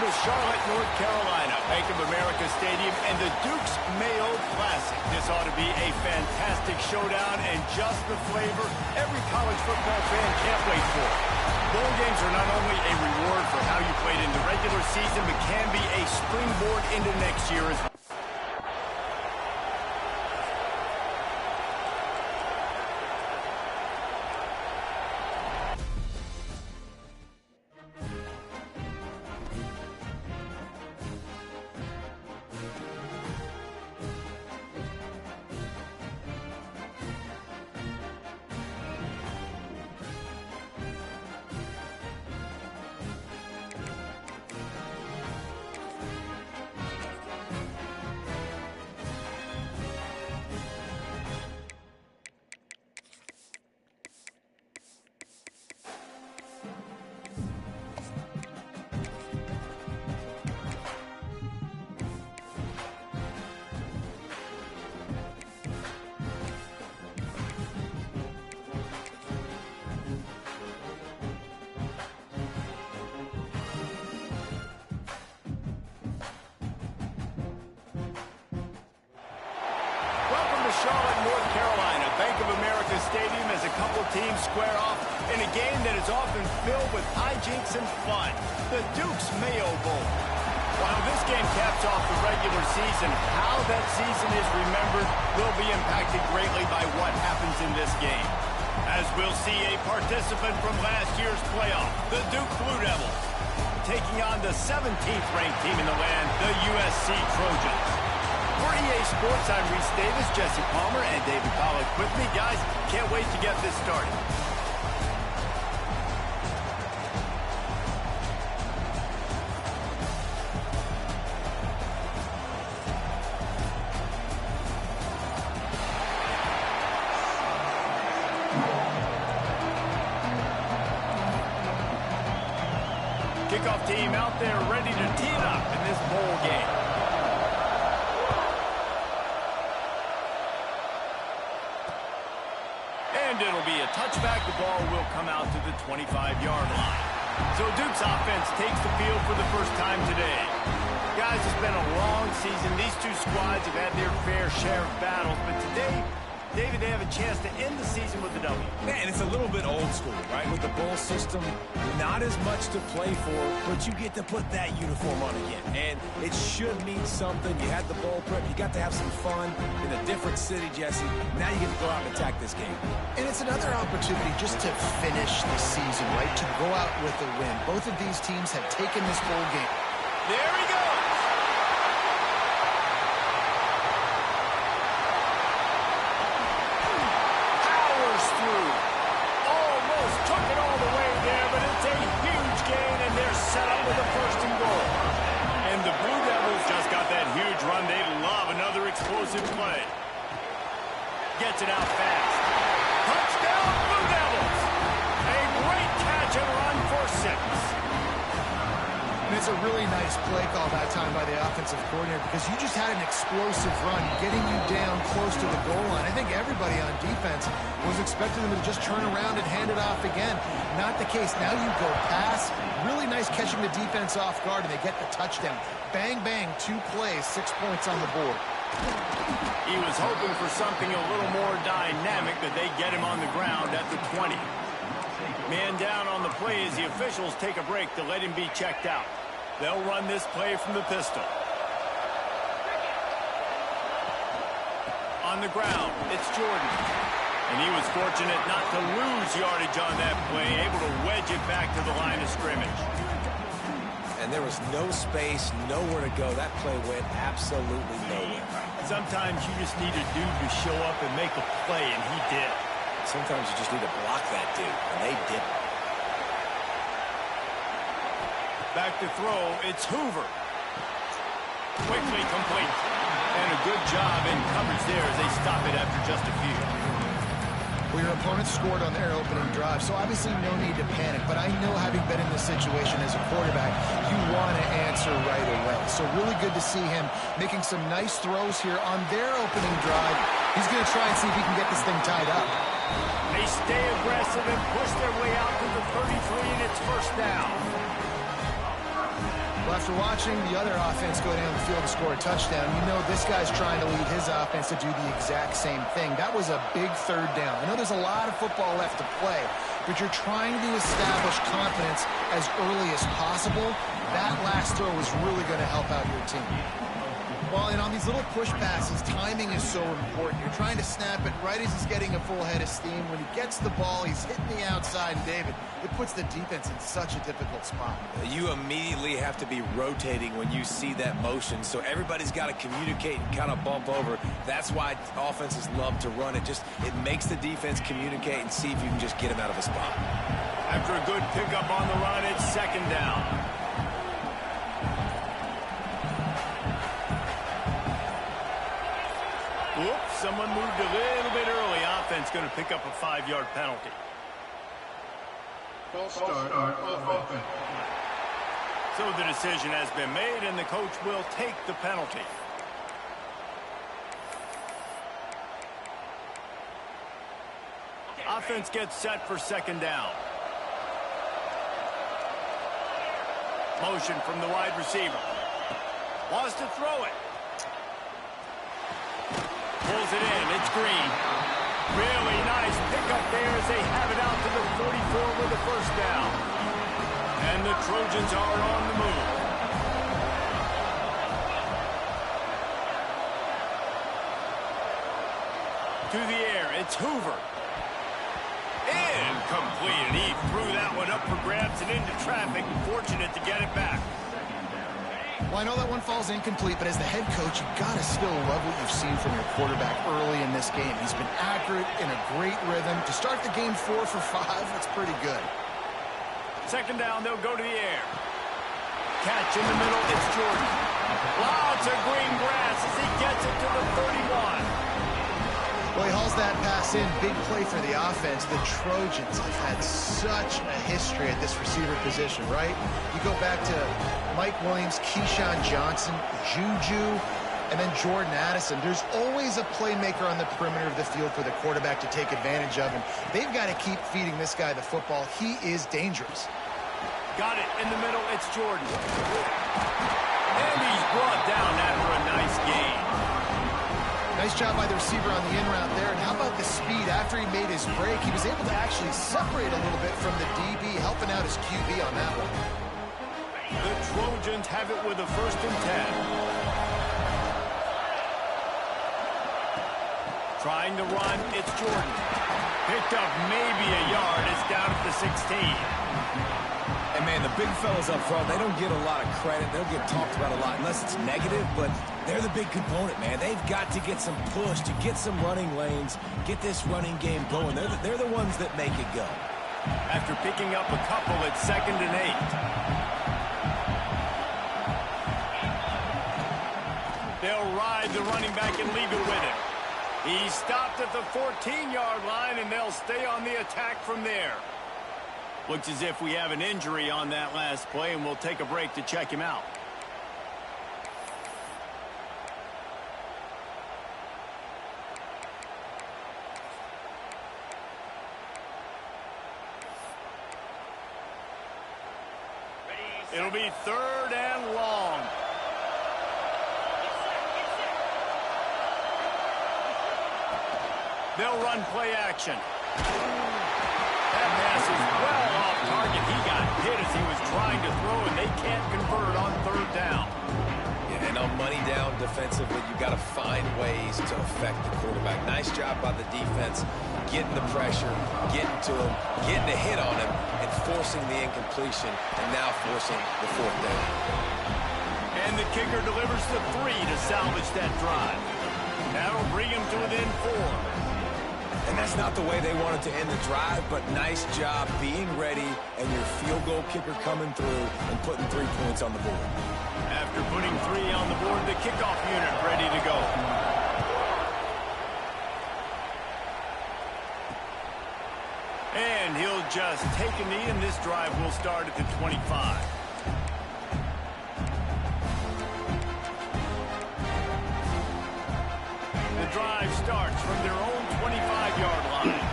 to Charlotte, North Carolina, Bank of America Stadium, and the Duke's Mayo Classic. This ought to be a fantastic showdown and just the flavor every college football fan can't wait for. Bowl games are not only a reward for how you played in the regular season, but can be a springboard into next year as well. Charlotte, North Carolina, Bank of America Stadium as a couple teams square off in a game that is often filled with hijinks and fun. The Duke's Mayo Bowl. While this game caps off the regular season, how that season is remembered will be impacted greatly by what happens in this game. As we'll see a participant from last year's playoff, the Duke Blue Devils, taking on the 17th ranked team in the land, the USC Trojans. For EA Sports, I'm Reese Davis, Jesse Palmer, and David Pollack with me. Guys, can't wait to get this started. Kickoff team out there ready to tee it up in this bowl game. And it'll be a touchback. The ball will come out to the 25-yard line. So Duke's offense takes the field for the first time today. Guys, it's been a long season. These two squads have had their fair share of battles, but today, David, they have a chance to end the season with a W. Man, it's a little bit old school, right? With the bowl system, not as much to play for, but you get to put that uniform on again. And it should mean something. You had the bowl prep. You got to have some fun in a different city, Jesse. Now you get to go out and attack this game. And it's another opportunity just to finish the season, right? To go out with a win. Both of these teams have taken this bowl game. There he goes. Set up with a first and goal. And the Blue Devils just got that huge run. They love another explosive play. Gets it out fast. Touchdown, Blue Devils! A great catch and run for 6. And it's a really nice play call that time by the offensive coordinator because you just had an explosive run getting you down close to the goal line. I think everybody on defense was expecting them to just turn around and hand it off again. Not the case. Now you go pass. Really nice catching the defense off guard, and they get the touchdown. Bang, bang, 2 plays, 6 points on the board. He was hoping for something a little more dynamic, but they get him on the ground at the 20. Man down on the play as the officials take a break to let him be checked out. They'll run this play from the pistol. On the ground, it's Jordan. And he was fortunate not to lose yardage on that play, able to wedge it back to the line of scrimmage. And there was no space, nowhere to go. That play went absolutely nowhere. Sometimes you just need a dude to show up and make a play, and he did. Sometimes you just need to block that dude, and they didn't. Back to throw, it's Hoover. Quickly complete. And a good job in coverage there as they stop it after just a few. Well, your opponent scored on their opening drive, so obviously no need to panic. But I know, having been in this situation as a quarterback, you want to answer right away. So really good to see him making some nice throws here on their opening drive. He's going to try and see if he can get this thing tied up. They stay aggressive and push their way out to the 33, and it's first down. Well, after watching the other offense go down the field to score a touchdown, you know this guy's trying to lead his offense to do the exact same thing. That was a big third down. I know there's a lot of football left to play, but you're trying to establish confidence as early as possible. That last throw is really going to help out your team. Well, and on these little push passes, timing is so important. You're trying to snap it right as he's getting a full head of steam. When he gets the ball, he's hitting the outside, and David, it puts the defense in such a difficult spot. You immediately have to be rotating when you see that motion, so everybody's got to communicate and kind of bump over. That's why offenses love to run it. It makes the defense communicate and see if you can just get him out of a spot. After a good pickup on the run, it's second down. Whoops, someone moved a little bit early. Offense going to pick up a 5-yard penalty. False start on offense. So the decision has been made, and the coach will take the penalty. Offense gets set for second down. Motion from the wide receiver. Wants to throw it. Pulls it in. It's Green. Really nice pickup there as they have it out to the 44 with the first down. And the Trojans are on the move. To the air. It's Hoover. Incomplete. And he threw that one up for grabs and into traffic. Fortunate to get it back. Well, I know that one falls incomplete, but as the head coach, you got to still love what you've seen from your quarterback early in this game. He's been accurate, in a great rhythm. To start the game 4 for 5, that's pretty good. Second down, they'll go to the air. Catch in the middle, it's Jordan. Lots of green grass as he gets it to the 31. Well, he hauls that pass in. Big play for the offense. The Trojans have had such a history at this receiver position, right? You go back to Mike Williams, Keyshawn Johnson, Juju, and then Jordan Addison. There's always a playmaker on the perimeter of the field for the quarterback to take advantage of, and they've got to keep feeding this guy the football. He is dangerous. Got it in the middle. It's Jordan. And he's brought down after a nice gain. Nice job by the receiver on the in route there. And how about the speed? After he made his break, he was able to actually separate a little bit from the DB, helping out his QB on that one. The Trojans have it with a 1st and 10. Trying to run, it's Jordan. Picked up maybe a yard. It's down at the 16. And, man, the big fellas up front, they don't get a lot of credit. They'll get talked about a lot unless it's negative, but they're the big component, man. They've got to get some push, to get some running lanes, get this running game going. They're the ones that make it go. After picking up a couple, it's 2nd and 8. They'll ride the running back and leave it with him. He stopped at the 14-yard line, and they'll stay on the attack from there. Looks as if we have an injury on that last play, and we'll take a break to check him out. It'll be 3rd and long. They'll run play action. That pass is well off target. He got hit as he was trying to throw, and they can't convert on 3rd down. Yeah, and on money down defensively, you've got to find ways to affect the quarterback. Nice job by the defense, getting the pressure, getting to him, getting a hit on him, and forcing the incompletion, and now forcing the 4th down. And the kicker delivers the 3 to salvage that drive. That'll bring him to within 4. And that's not the way they wanted to end the drive, but nice job being ready and your field goal kicker coming through and putting 3 points on the board. After putting 3 on the board, the kickoff unit ready to go. And he'll just take a knee, and this drive will start at the 25. The drive starts from their own 25-yard line.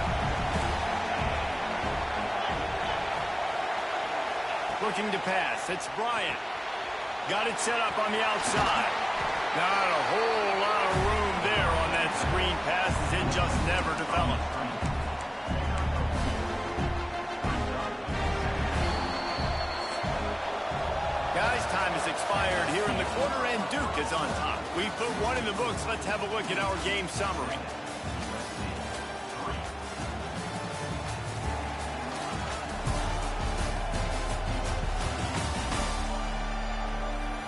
Looking to pass. It's Bryant. Got it set up on the outside. Not a whole lot of room there on that screen pass as it just never developed. Guys, time has expired here in the quarter, and Duke is on top. We put one in the books. Let's have a look at our game summary.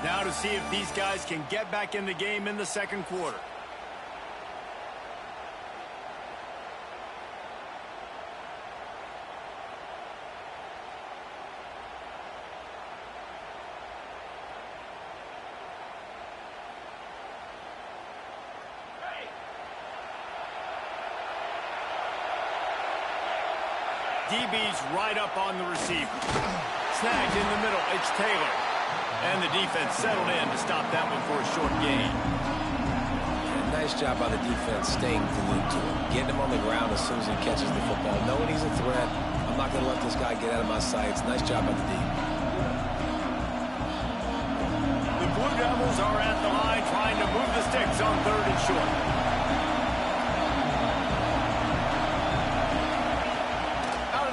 Now to see if these guys can get back in the game in the second quarter. DB's right up on the receiver. Snagged in the middle. It's Taylor. And the defense settled in to stop that one for a short gain. Yeah, nice job by the defense staying glued to him. Getting him on the ground as soon as he catches the football. Knowing he's a threat. I'm not going to let this guy get out of my sights. Nice job by the D. The Blue Devils are at the line trying to move the sticks on 3rd and short.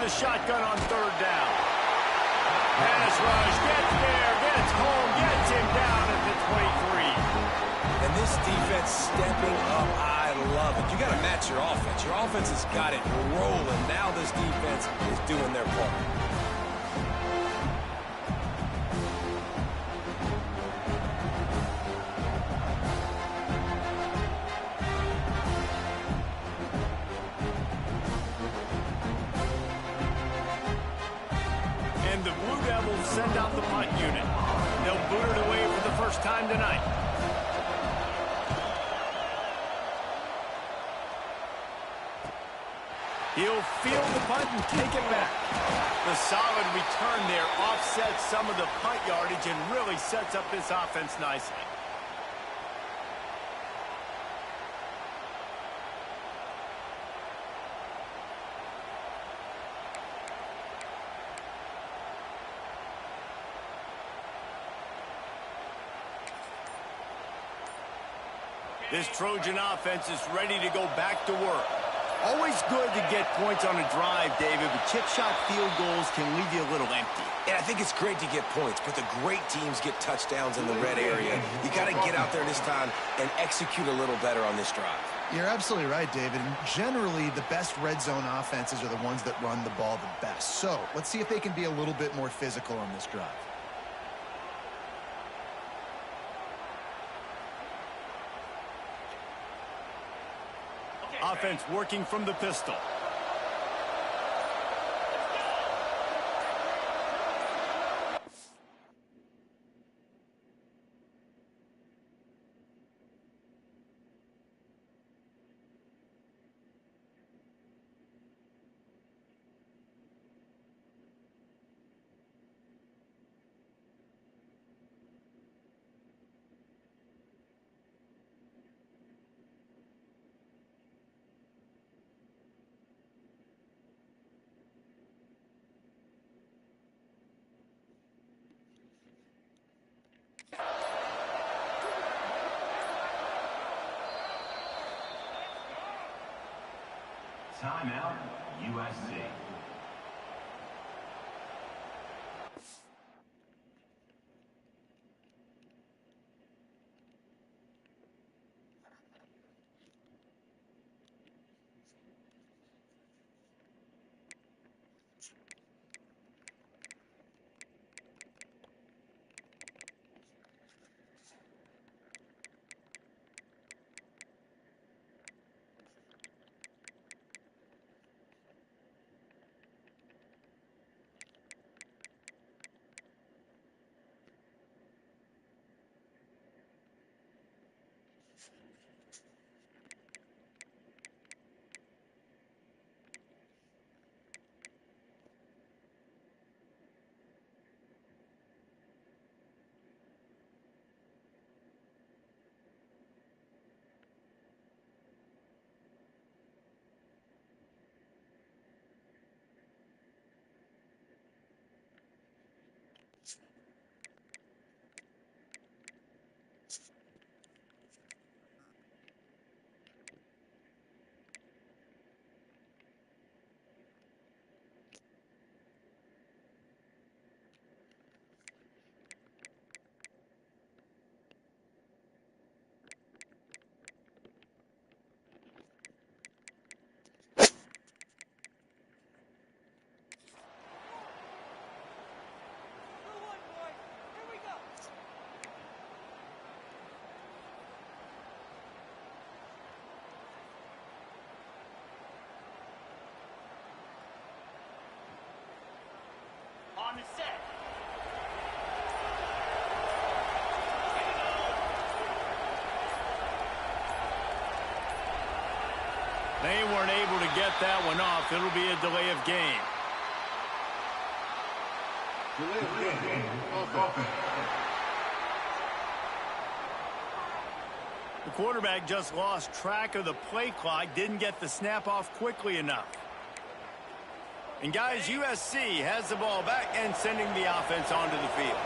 The shotgun on 3rd down. Pass rush, gets there, gets home, gets him down at the 23. And this defense stepping up, I love it. You got to match your offense. Your offense has got it rolling. Now this defense is doing their part. And the Blue Devils send out the punt unit. They'll boot it away for the first time tonight. He'll field the punt and take it back. The solid return there offsets some of the punt yardage and really sets up this offense nicely. This Trojan offense is ready to go back to work. Always good to get points on a drive, David, but chip shot field goals can leave you a little empty. And I think it's great to get points, but the great teams get touchdowns in the red area. You got to get out there this time and execute a little better on this drive. You're absolutely right, David. And generally, the best red zone offenses are the ones that run the ball the best. So let's see if they can be a little bit more physical on this drive. Offense working from the pistol. Timeout, USC. They weren't able to get that one off. It'll be a delay of game. Offense. The quarterback just lost track of the play clock, didn't get the snap off quickly enough. And guys, USC has the ball back and sending the offense onto the field.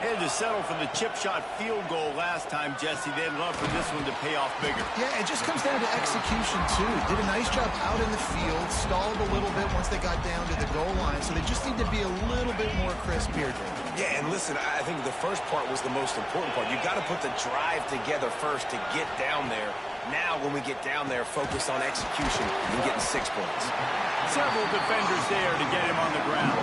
They had to settle for the chip shot field goal last time, Jesse. They'd love for this one to pay off bigger. Yeah, it just comes down to execution, too. Did a nice job out in the field, stalled a little bit once they got down to the goal line, so they just need to be a little bit more crisp here, Jay. Yeah, and listen, I think the first part was the most important part. You've got to put the drive together first to get down there. Now, when we get down there, focus on execution and getting 6 points. Several defenders there to get him on the ground.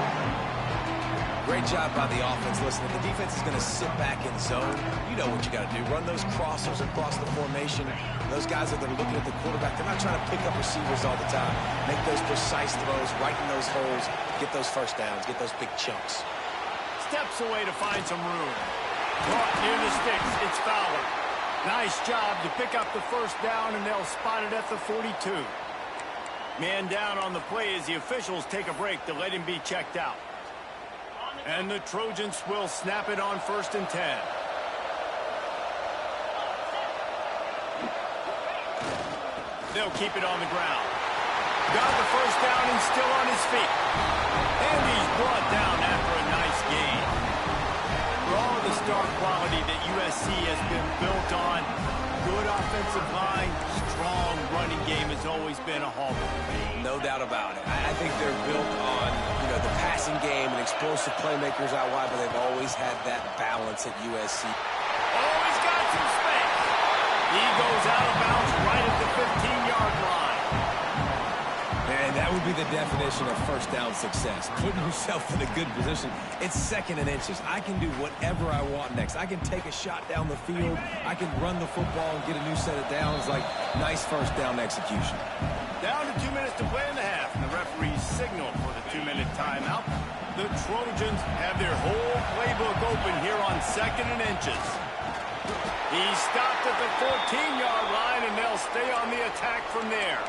Great job by the offense. Listen, if the defense is going to sit back in zone, you know what you got to do. Run those crossers across the formation. Those guys that are looking at the quarterback, they're not trying to pick up receivers all the time. Make those precise throws, right in those holes, get those first downs, get those big chunks. Steps away to find some room. Brought near the sticks. It's Fowler. Nice job to pick up the first down, and they'll spot it at the 42. Man down on the play as the officials take a break to let him be checked out. And the Trojans will snap it on 1st and 10. They'll keep it on the ground. Got the first down and still on his feet. And he's brought down after a nice gain. For all the star quality that USC has been built on, good offensive line, strong running game has always been a hallmark. No doubt about it. I think they're built on, the passing game and explosive playmakers out wide, but they've always had that balance at USC. Always got some space. He goes out of bounds right at the 15-yard line. And that would be the definition of first down success. Putting yourself in a good position. It's 2nd and inches. I can do whatever I want next. I can take a shot down the field. I can run the football and get a new set of downs. Like, nice first down execution. Down to 2 minutes to play in the half. And the referees signal for the 2-minute timeout. The Trojans have their whole playbook open here on 2nd and inches. He stopped at the 14-yard line, and they'll stay on the attack from there.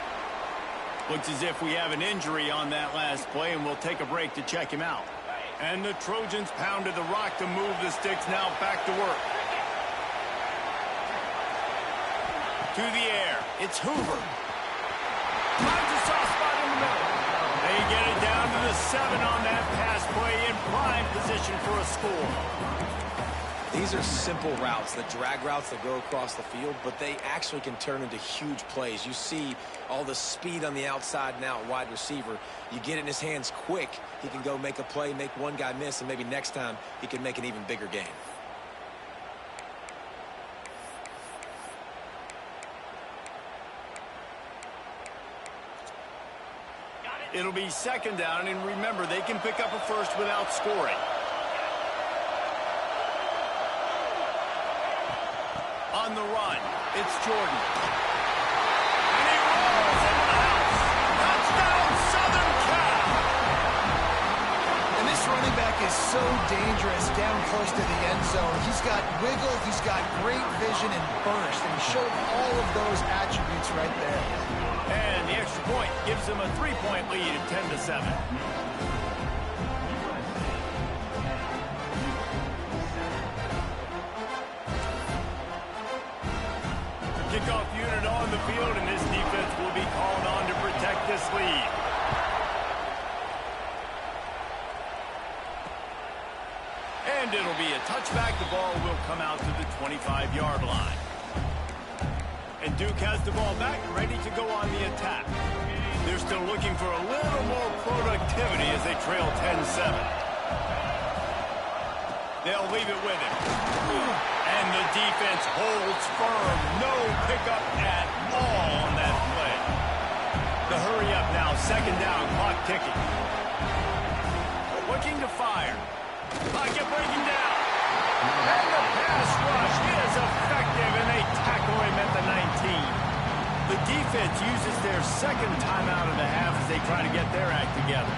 Looks as if we have an injury on that last play, and we'll take a break to check him out. And the Trojans pounded the rock to move the sticks. Now back to work. To the air. It's Hoover. Finds a soft spot in the middle. They get it down to the 7 on that pass play in prime position for a score. These are simple routes, the drag routes that go across the field, but they actually can turn into huge plays. You see all the speed on the outside and out wide receiver. You get it in his hands quick, he can go make a play, make one guy miss, and maybe next time he can make an even bigger game. It'll be 2nd down, and remember, they can pick up a first without scoring. On the run, it's Jordan. And he rolls into the house. Touchdown, Southern Cal! And this running back is so dangerous down close to the end zone. He's got wiggle, he's got great vision and burst, and he showed all of those attributes right there. And the extra point gives them a 3-point lead at 10-7. Kickoff unit on the field, and this defense will be called on to protect this lead. And it'll be a touchback. The ball will come out to the 25-yard line. And Duke has the ball back, ready to go on the attack. They're still looking for a little more productivity as they trail 10-7. They'll leave it with him. And the defense holds firm. No pickup at all on that play. The hurry up now, 2nd down, clock ticking. Looking to fire. Pocket breaking down. And the pass rush is effective, and they tackle him at the 19. The defense uses their 2nd timeout of the half as they try to get their act together.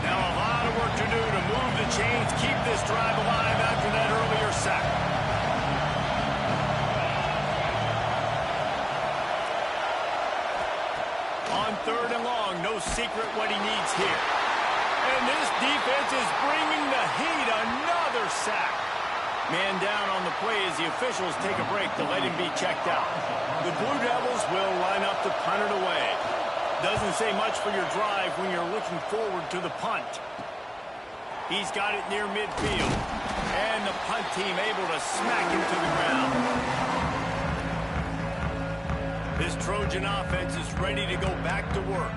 Now a lot of work to do to move the chains, keep this drive alive after that earlier sack. On 3rd and long, no secret what he needs here. And this defense is bringing the heat. Another sack. Man down on the play as the officials take a break to let him be checked out. The Blue Devils will line up to punt it away. Doesn't say much for your drive when you're looking forward to the punt. He's got it near midfield. And the punt team able to smack him to the ground. This Trojan offense is ready to go back to work.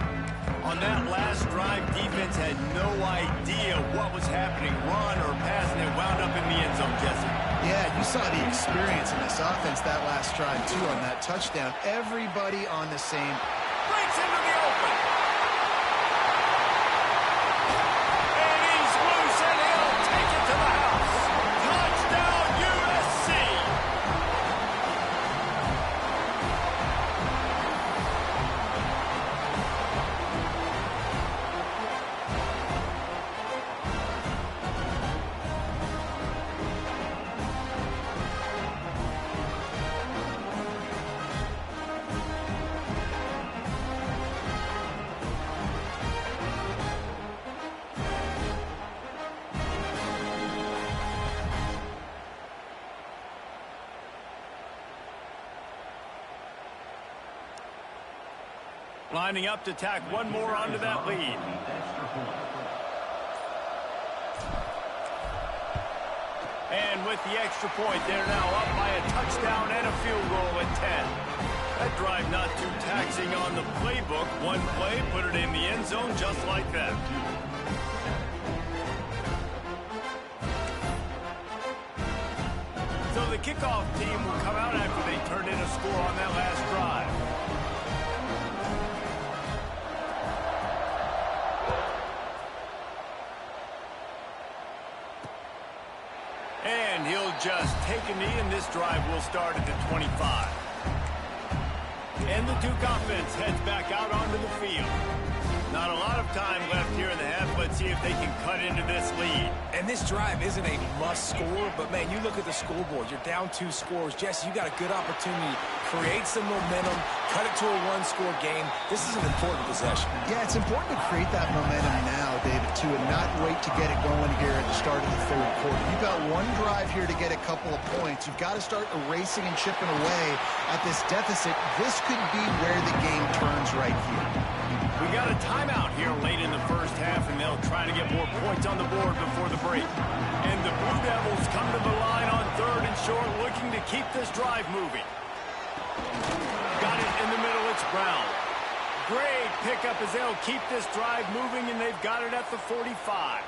On that last drive, defense had no idea what was happening. Run or pass, and it wound up in the end zone, Jesse. Yeah, you saw the experience in this offense that last drive, too, on that touchdown. Everybody on the same. Breaks into the open. And he's loose, and he'll take it to the house. Touchdown, USC. Lining up to tack one more onto that lead. And with the extra point, they're now up by a touchdown and a field goal at 10. That drive not too taxing on the playbook. One play, put it in the end zone just like that. So the kickoff team will come out after they turned in a score on that last drive. And he'll just take a knee, and this drive will start at the 25. And the Duke offense heads back out onto the field. Not a lot of time left here in the half. Let's see if they can cut into this lead. And this drive isn't a must score, but, man, you look at the scoreboard. You're down 2 scores. Jesse, you got a good opportunity. Create some momentum. Cut it to a 1-score game. This is an important possession. Yeah, it's important to create that momentum now, David, too, and not wait to get it going here at the start of the 3rd quarter. You've got one drive here to get a couple of points. You've got to start erasing and chipping away at this deficit. This could be where the game turns right here. We got a timeout here late in the first half, and they'll try to get more points on the board before the break. And the Blue Devils come to the line on 3rd and short, looking to keep this drive moving. Got it in the middle, it's Brown. Great pickup as they'll keep this drive moving, and they've got it at the 45.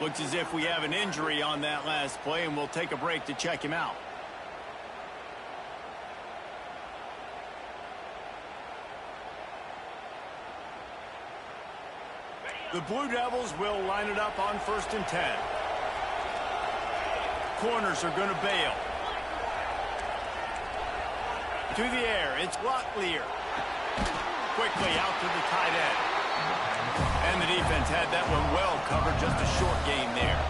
Looks as if we have an injury on that last play, and we'll take a break to check him out. The Blue Devils will line it up on 1st and 10. Corners are going to bail. To the air, it's Locklear. Quickly out to the tight end. And the defense had that one well covered, just a short gain there.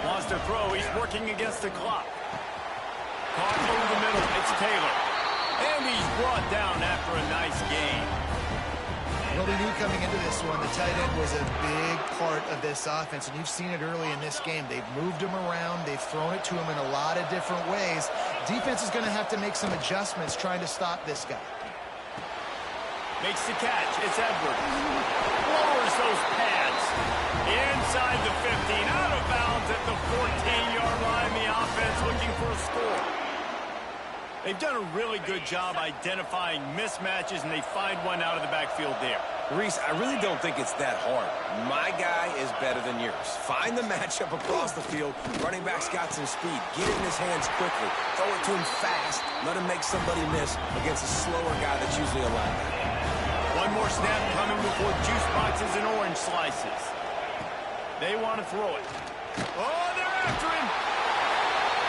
Lost a throw, he's working against the clock. Caught over the middle, it's Taylor. And he's brought down after a nice gain. Well, we knew coming into this one, the tight end was a big part of this offense, and you've seen it early in this game. They've moved him around. They've thrown it to him in a lot of different ways. Defense is going to have to make some adjustments trying to stop this guy. Makes the catch. It's Edwards. Lowers those pads. Inside the 15. Out of bounds at the 14-yard line. The offense looking for a score. They've done a really good job identifying mismatches, and they find one out of the backfield there. Reese, I really don't think it's that hard. My guy is better than yours. Find the matchup across the field. Running back's got some speed. Get it in his hands quickly. Throw it to him fast. Let him make somebody miss against a slower guy that's usually a linebacker. One more snap coming before juice boxes and orange slices. They want to throw it. Oh, they're after him.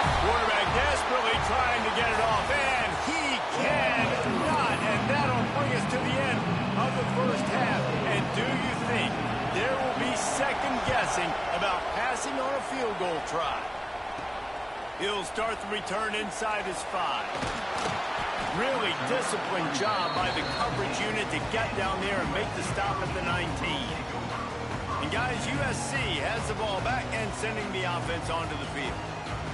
Quarterback desperately trying to get it off, and he cannot, and that'll bring us to the end of the first half. And do you think there will be second guessing about passing on a field goal try? He'll start the return inside his 5. Really disciplined job by the coverage unit to get down there and make the stop at the 19. And guys, USC has the ball back and sending the offense onto the field.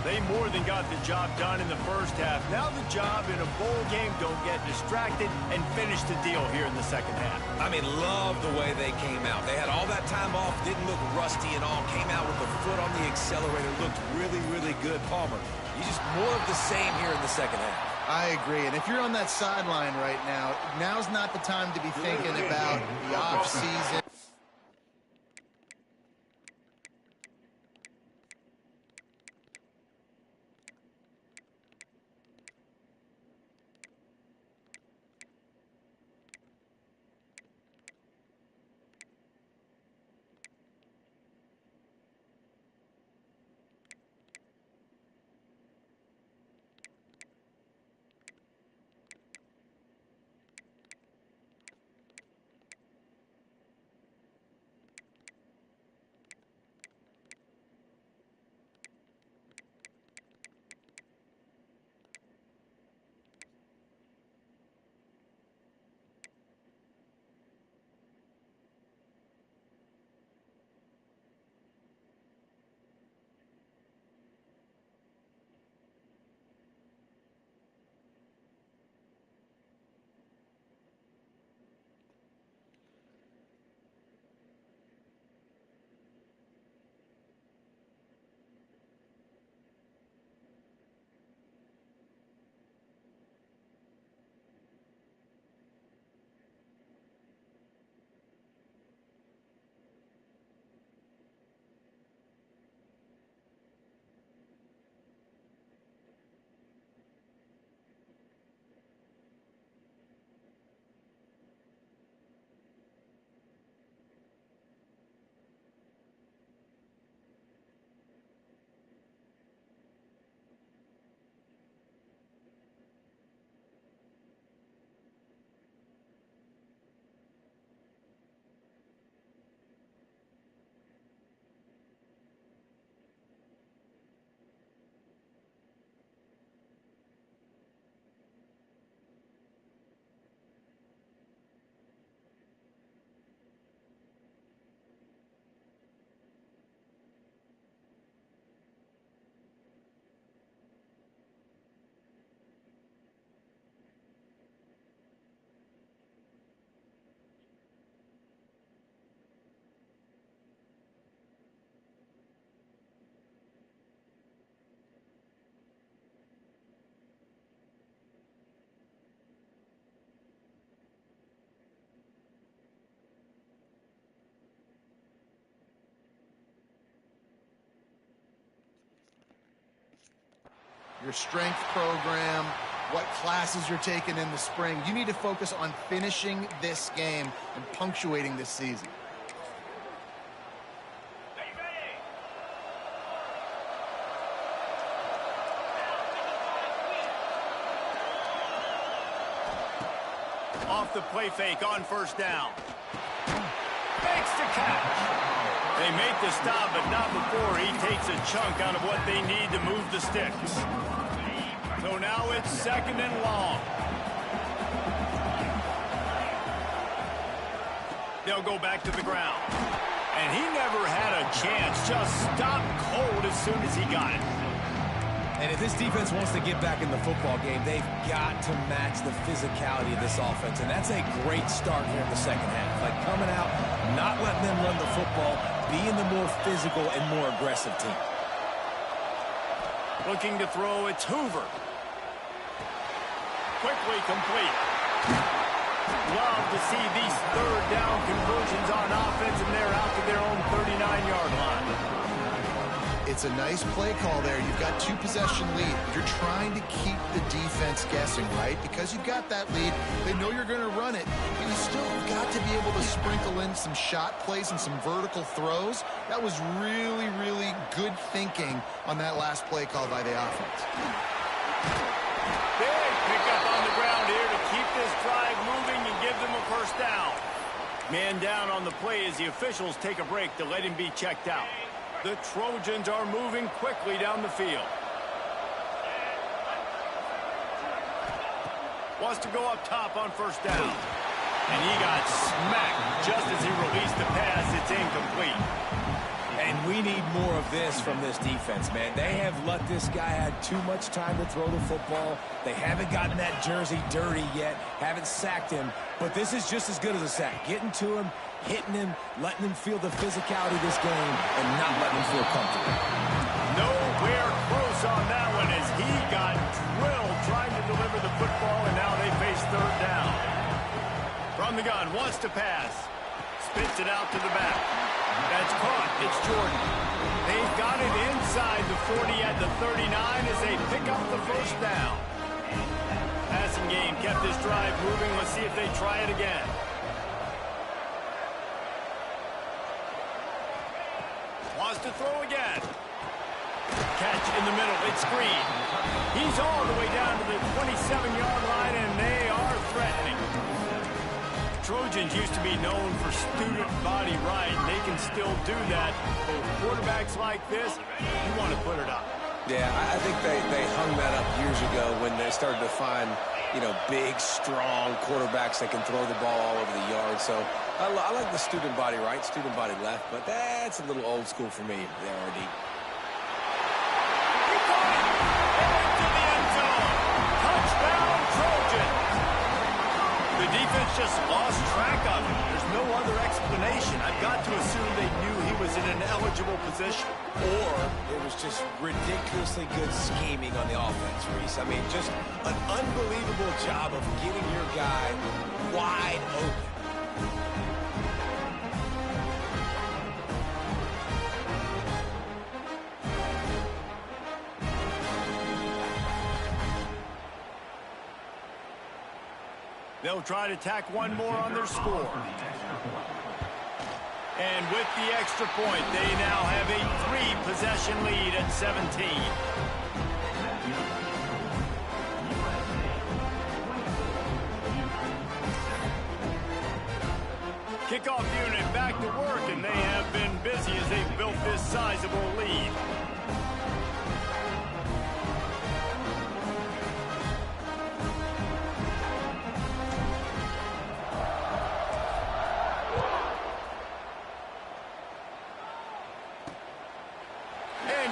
They more than got the job done in the first half. Now the job in a bowl game, don't get distracted and finish the deal here in the second half. I mean, love the way they came out. They had all that time off, didn't look rusty and all, came out with the foot on the accelerator, looked really, really good. Palmer, you just more of the same here in the second half. I agree, and if you're on that sideline right now, now's not the time to be thinking about the off-season. Your strength program, what classes you're taking in the spring. You need to focus on finishing this game and punctuating this season. Off the play fake on first down. Makes the catch. They make the stop, but not before he takes a chunk out of what they need to move the sticks. So now it's second and long. They'll go back to the ground. And he never had a chance. Just stopped cold as soon as he got it. And if this defense wants to get back in the football game, they've got to match the physicality of this offense. And that's a great start here in the second half. Like coming out, not letting them run the football, being the more physical and more aggressive team. Looking to throw, it's Hoover. Quickly complete. Love to see these third down conversions on offense, and they're out to their own 39-yard line. It's a nice play call there. You've got 2-possession lead. You're trying to keep the defense guessing, right? Because you've got that lead. They know you're going to run it, but you still got to be able to sprinkle in some shot plays and some vertical throws. That was really, really good thinking on that last play call by the offense. Big pickup on the ground here to keep this drive moving and give them a first down. Man down on the play as the officials take a break to let him be checked out. The Trojans are moving quickly down the field. Wants to go up top on first down. And he got smacked just as he released the pass. It's incomplete. And we need more of this from this defense, man. They have let this guy have too much time to throw the football. They haven't gotten that jersey dirty yet, haven't sacked him. But this is just as good as a sack. Getting to him, hitting him, letting him feel the physicality of this game, and not letting him feel comfortable. Nowhere close on that one as he got drilled trying to deliver the football, and now they face third down. From the gun, wants to pass. Spits it out to the back. That's caught. It's Jordan. They've got it inside the 40 at the 39 as they pick up the first down. Passing game kept this drive moving. Let's see if they try it again. Wants to throw again. Catch in the middle. It's Green. He's all the way down to the 27-yard line, and they are threatening. Trojans used to be known for student body right. They can still do that. But with quarterbacks like this, you want to put it up. Yeah, I think they hung that up years ago when they started to find, big, strong quarterbacks that can throw the ball all over the yard. So I like the student body right, student body left, but that's a little old school for me, the RD. He caught it! Into the end zone! Touchdown, Trojans! The defense just lost track of him. There's no other explanation. I've got to assume they knew he was in an eligible position. Or it was just ridiculously good scheming on the offense, Reese. I mean, just an unbelievable job of getting your guy wide open. They'll try to tack one more on their score. And with the extra point, they now have a 3-possession lead at 17. Kickoff unit back to work, and they have been busy as they've built this sizable lead.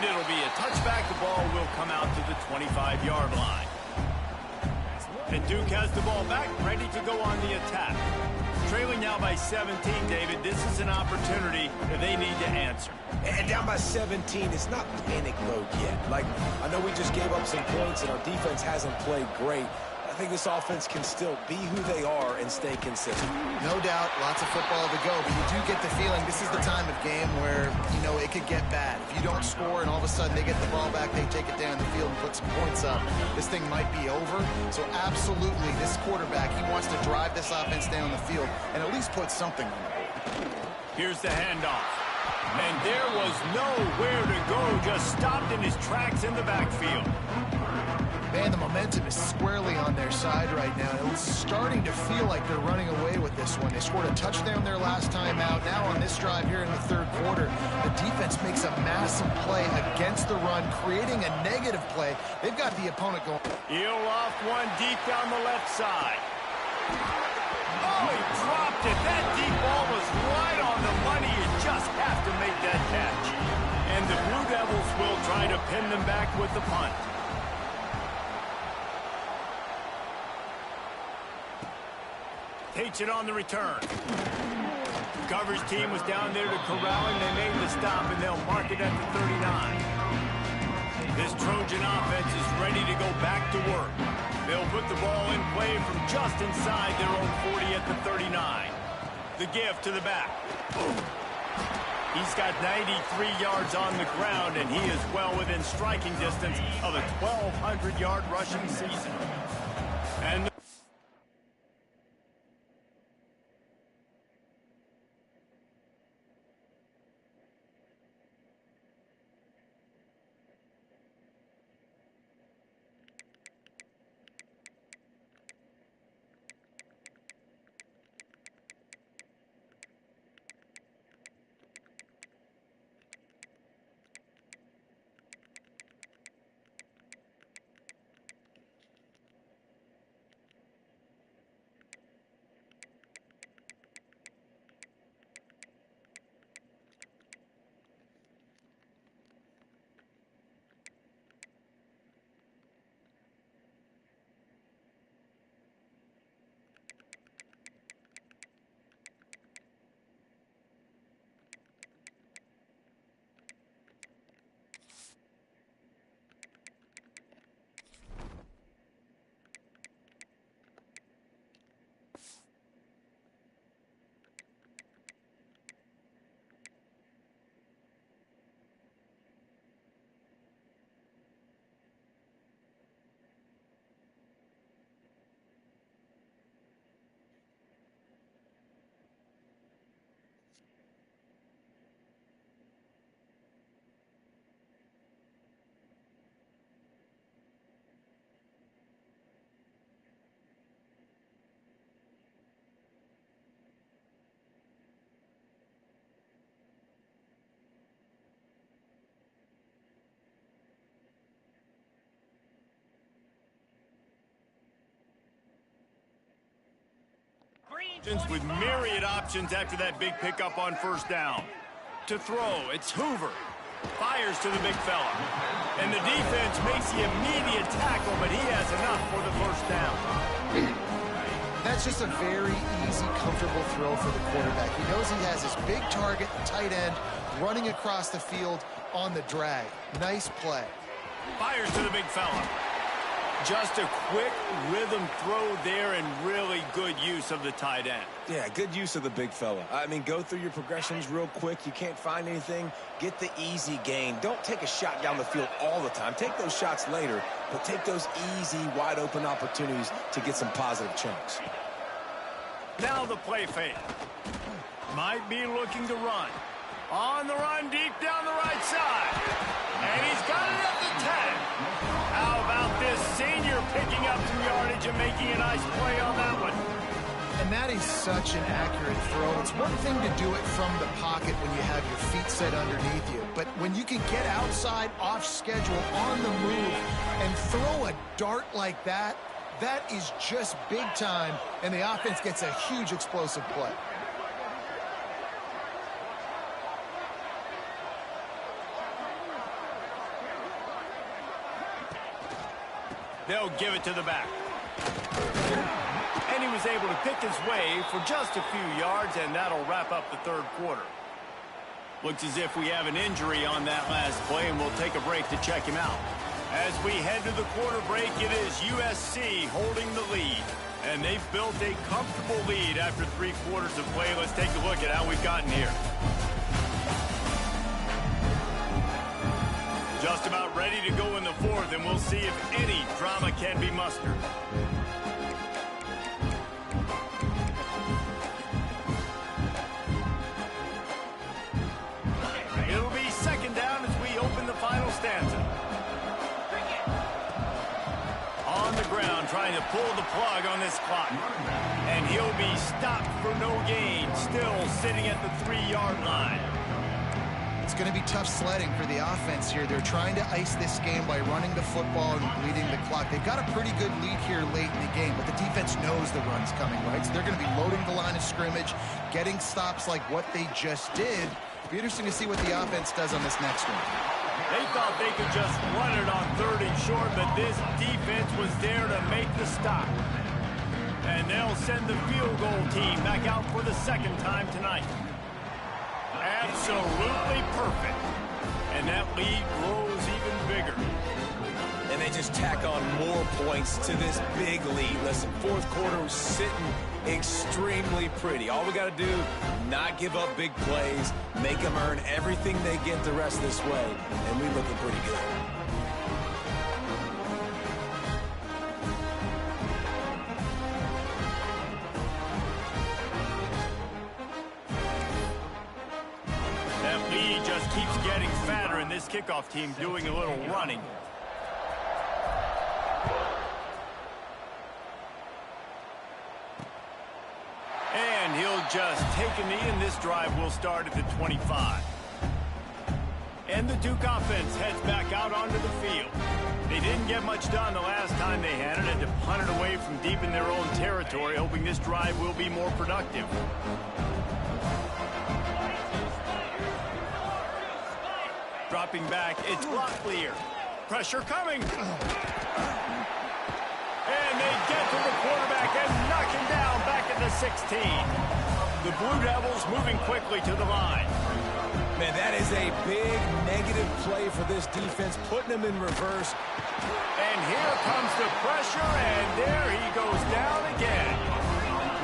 It'll be a touchback. The ball will come out to the 25-yard line. And Duke has the ball back, ready to go on the attack. Trailing now by 17, David. This is an opportunity that they need to answer. And down by 17, it's not panic mode yet. Like, I know we just gave up some points and our defense hasn't played great. I think this offense can still be who they are and stay consistent. No doubt, lots of football to go, but you do get the feeling this is the time of game where, it could get bad. If you don't score and all of a sudden they get the ball back, they take it down the field and put some points up, this thing might be over. So absolutely, this quarterback, he wants to drive this offense down the field and at least put something on the board. Here's the handoff. And there was nowhere to go, just stopped in his tracks in the backfield. Man, the momentum is squarely on their side right now. It's starting to feel like they're running away with this one. They scored a touchdown their last time out. Now on this drive here in the third quarter, the defense makes a massive play against the run, creating a negative play. They've got the opponent going. He'll off one deep down the left side. Oh, he dropped it. That deep ball was right on the money. You just have to make that catch. And the Blue Devils will try to pin them back with the punt. Takes it on the return. The coverage team was down there to corral him. They made the stop, and they'll mark it at the 39. This Trojan offense is ready to go back to work. They'll put the ball in play from just inside their own 40 at the 39. The give to the back. He's got 93 yards on the ground, and he is well within striking distance of a 1,200-yard rushing season. And With myriad options after that big pickup on first down. To throw, it's Hoover. Fires to the big fella. And the defense makes the immediate tackle, but he has enough for the first down. That's just a very easy, comfortable throw for the quarterback. He knows he has his big target, tight end, running across the field on the drag. Nice play. Fires to the big fella. Just a quick rhythm throw there and really good use of the tight end. Yeah, good use of the big fella. I mean, go through your progressions real quick. You can't find anything. Get the easy gain. Don't take a shot down the field all the time. Take those shots later, but take those easy, wide-open opportunities to get some positive chunks. Now the play fake. Might be looking to run. On the run, deep down the right side. And he's got it at the 10. How about this senior picking up some yardage and making a nice play on that one? And that is such an accurate throw. It's one thing to do it from the pocket when you have your feet set underneath you. But when you can get outside, off schedule, on the move, and throw a dart like that, that is just big time, and the offense gets a huge explosive play. They'll give it to the back. And he was able to pick his way for just a few yards, and that'll wrap up the third quarter. Looks as if we have an injury on that last play, and we'll take a break to check him out. As we head to the quarter break, it is USC holding the lead. And they've built a comfortable lead after 3 quarters of play. Let's take a look at how we've gotten here. Just about ready to go in the fourth, and we'll see if any drama can be mustered. It'll be second down as we open the final stanza. On the ground, trying to pull the plug on this clock. And he'll be stopped for no gain, still sitting at the 3-yard line. It's going to be tough sledding for the offense here. They're trying to ice this game by running the football and bleeding the clock. They've got a pretty good lead here late in the game, but the defense knows the run's coming, right? So they're going to be loading the line of scrimmage, getting stops like what they just did. Be interesting to see what the offense does on this next one. They thought they could just run it on 3rd and short, but this defense was there to make the stop. And they'll send the field goal team back out for the second time tonight. Absolutely perfect. And that lead grows even bigger. And they just tack on more points to this big lead. Listen, fourth quarter was sitting extremely pretty. All we got to do, not give up big plays, make them earn everything they get the rest this way, and we're looking pretty good. That lead just keeps getting fatter, and this kickoff team doing a little running. And he'll just take a knee, and this drive will start at the 25. And the Duke offense heads back out onto the field. They didn't get much done the last time they had it, and to punt it away from deep in their own territory, hoping this drive will be more productive. Dropping back, it's Locklear. Pressure coming. And they get to the quarterback and knock him down back at the 16. The Blue Devils moving quickly to the line. Man, that is a big negative play for this defense, putting them in reverse. And here comes the pressure, and there he goes down again.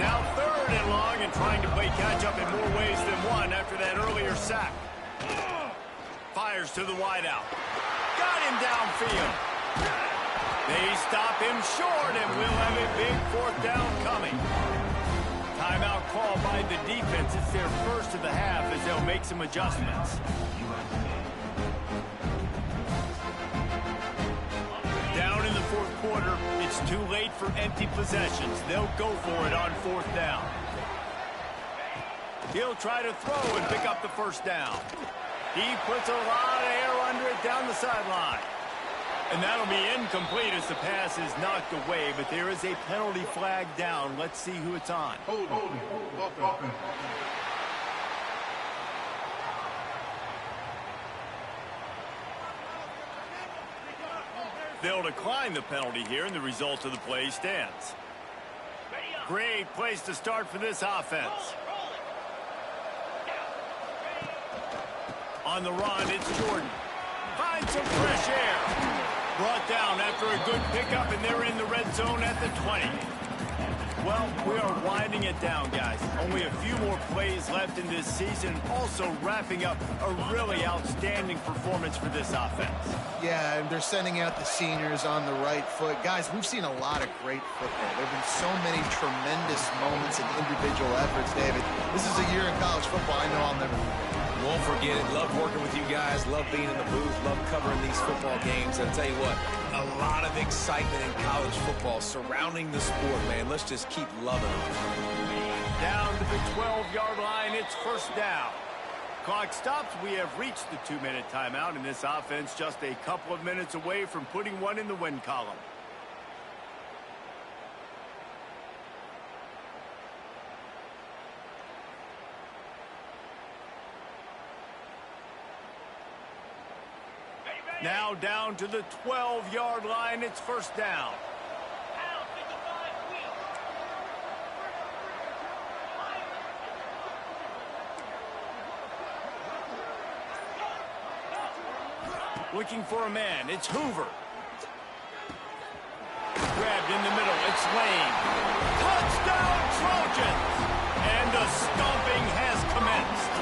Now 3rd and long, and trying to play catch-up in more ways than one after that earlier sack. Fires to the wideout. Got him downfield. They stop him short, and we'll have a big 4th down coming. Timeout called by the defense. It's their first of the half as they'll make some adjustments. Down in the 4th quarter, it's too late for empty possessions. They'll go for it on 4th down. He'll try to throw and pick up the 1st down. He puts a lot of air under it down the sideline. And that'll be incomplete as the pass is knocked away, but there is a penalty flag down. Let's see who it's on. Hold. Offense. They'll decline the penalty here, and the result of the play stands. Great place to start for this offense. On the run, it's Jordan. Finds some fresh air. Brought down after a good pickup, and they're in the red zone at the 20. Well, we are winding it down, guys. Only a few more plays left in this season. Also wrapping up a really outstanding performance for this offense. Yeah, and they're sending out the seniors on the right foot. Guys, we've seen a lot of great football. There have been so many tremendous moments and individual efforts, David. This is a year in college football I know I'll never forget. Won't forget it. Love working with you guys. Love being in the booth. Love covering these football games. And I'll tell you what, a lot of excitement in college football surrounding the sport, man. Let's just keep loving it. Down to the 12-yard line, it's first down. Clock stops. We have reached the 2-minute timeout, and this offense just a couple of minutes away from putting one in the win column. Now down to the 12-yard line. It's first down. Looking for a man. It's Hoover. Grabbed in the middle. It's Lane. Touchdown, Trojans! And the stomping has commenced.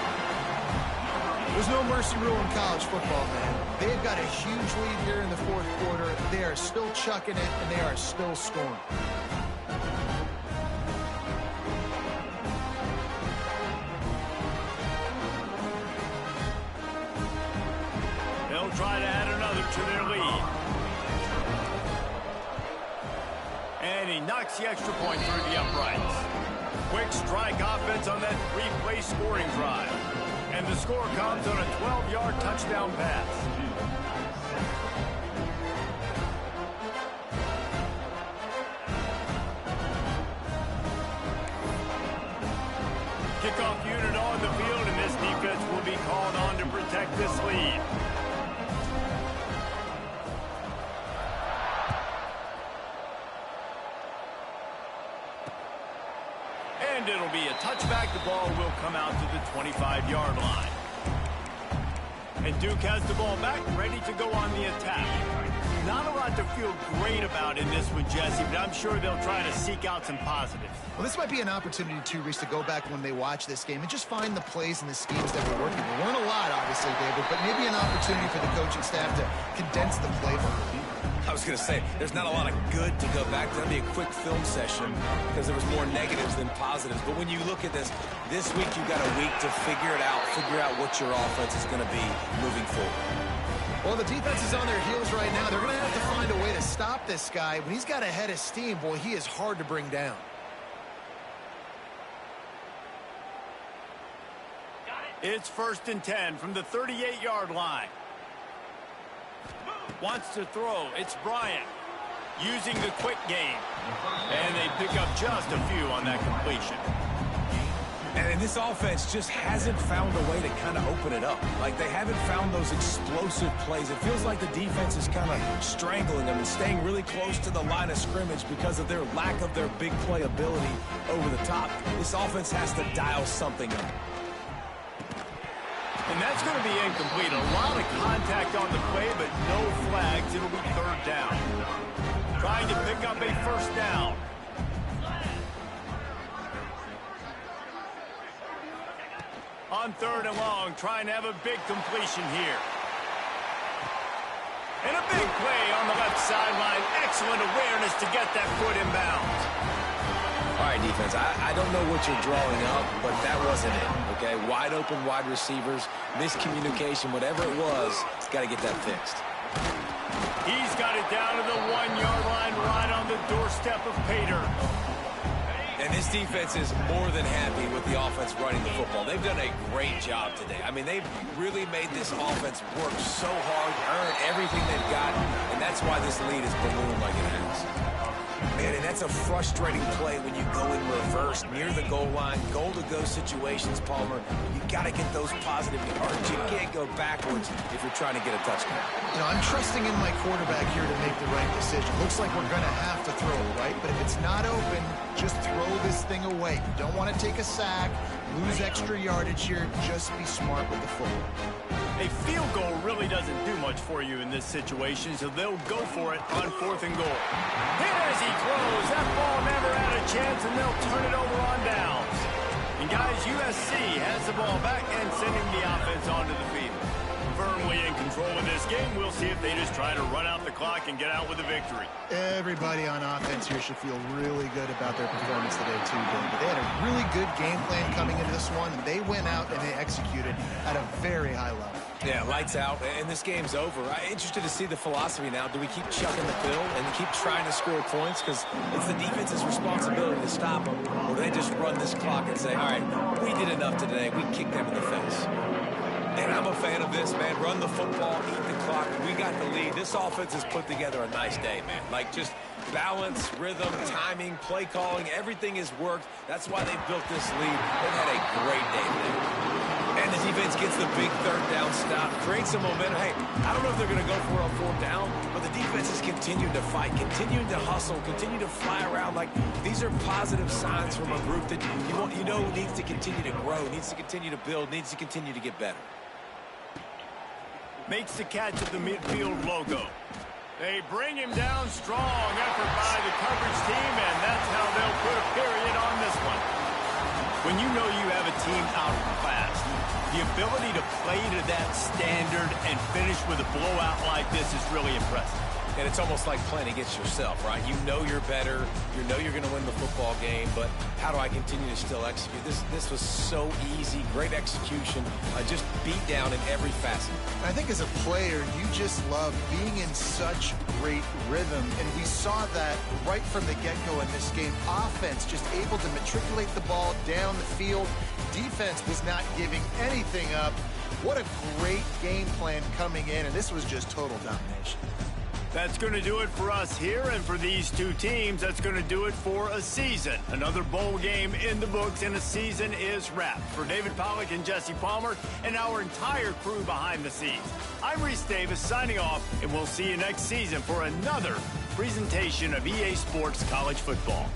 There's no mercy rule in college football, man. They've got a huge lead here in the fourth quarter. They are still chucking it, and they are still scoring. They'll try to add another to their lead. And he knocks the extra point through the uprights. Quick strike offense on that three-play scoring drive. And the score comes on a 12-yard touchdown pass. Kickoff unit on the field, and this defense will be called on to protect this lead. And it'll be a touchback. The ball will come out to the 25-yard line. And Duke has the ball back, ready to go on the attack. Not a lot to feel great about in this one, Jesse, but I'm sure they'll try to seek out some positives. Well, this might be an opportunity, too, Reese, to go back when they watch this game and just find the plays and the schemes that we're working. There weren't a lot, obviously, David, but maybe an opportunity for the coaching staff to condense the playbook. I was going to say, there's not a lot of good to go back to. That'd be a quick film session because there was more negatives than positives. But when you look at this week you've got a week to figure out what your offense is going to be moving forward. Well, the defense is on their heels right now. They're going to have to find a way to stop this guy. When he's got a head of steam, boy, he is hard to bring down. It's first and 10 from the 38-yard line. Wants to throw. It's Bryant using the quick game. And they pick up just a few on that completion. And this offense just hasn't found a way to kind of open it up. Like, they haven't found those explosive plays. It feels like the defense is kind of strangling them and staying really close to the line of scrimmage because of their lack of their big play ability over the top. This offense has to dial something up. And that's going to be incomplete. A lot of contact on the play, but no flags. It'll be third down. Trying to pick up a first down. On third and long, trying to have a big completion here. And a big play on the left sideline. Excellent awareness to get that foot in bounds. All right, defense, I don't know what you're drawing up, but that wasn't it, okay? Wide open wide receivers, miscommunication, whatever it was, got to get that fixed. He's got it down to the 1-yard line right on the doorstep of Pater. And This defense is more than happy with the offense running the football. They've done a great job today. I mean, they've really made this offense work so hard, earn everything they've got, and that's why this lead is ballooned like it has. Man, and that's a frustrating play when you go in reverse near the goal line, goal-to-go situations, Palmer. You got to get those positive yards. You can't go backwards if you're trying to get a touchdown. You know, I'm trusting in my quarterback here to make the right decision. Looks like we're going to have to throw it, right? But if it's not open, just throw this thing away. You don't want to take a sack, lose extra yardage here. Just be smart with the football. A field goal really doesn't do much for you in this situation, so they'll go for it on 4th and goal. Hit as he throws. That ball never had a chance, and they'll turn it over on downs. And guys, USC has the ball back and sending the offense onto the field. Firmly in control of this game. We'll see if they just try to run out the clock and get out with a victory. Everybody on offense here should feel really good about their performance today, too, David. They had a really good game plan coming into this one, and they went out and they executed at a very high level. Yeah, lights out, and this game's over. I'm interested to see the philosophy now. Do we keep chucking the pill and keep trying to score points? Because it's the defense's responsibility to stop them. Or do they just run this clock and say, all right, we did enough today. We kicked them in the face. And I'm a fan of this, man. Run the football, eat the clock. We got the lead. This offense has put together a nice day, man. Like, just balance, rhythm, timing, play calling, everything has worked. That's why they built this lead. They've had a great day today. And the defense gets the big 3rd down stop, creates some momentum. Hey, I don't know if they're going to go for it on 4th down, but the defense has continued to fight, continuing to hustle, continue to fly around. Like, these are positive signs from a group that you know needs to continue to grow, needs to continue to build, needs to continue to get better. Makes the catch at the midfield logo. They bring him down. Strong effort by the coverage team, and that's how they'll put a period on this one. When you know you have a team out fast, the ability to play to that standard and finish with a blowout like this is really impressive. And it's almost like playing against yourself, right? You know you're better. You know you're going to win the football game, but how do I continue to still execute? This was so easy. Great execution. Just beat down in every facet. I think as a player, you just love being in such great rhythm, and we saw that right from the get-go in this game. Offense just able to matriculate the ball down the field. Defense was not giving anything up. What a great game plan coming in, and this was just total domination. That's going to do it for us here, and for these two teams, that's going to do it for a season. Another bowl game in the books, and a season is wrapped. For David Pollack and Jesse Palmer and our entire crew behind the scenes, I'm Reese Davis signing off, and we'll see you next season for another presentation of EA Sports College Football.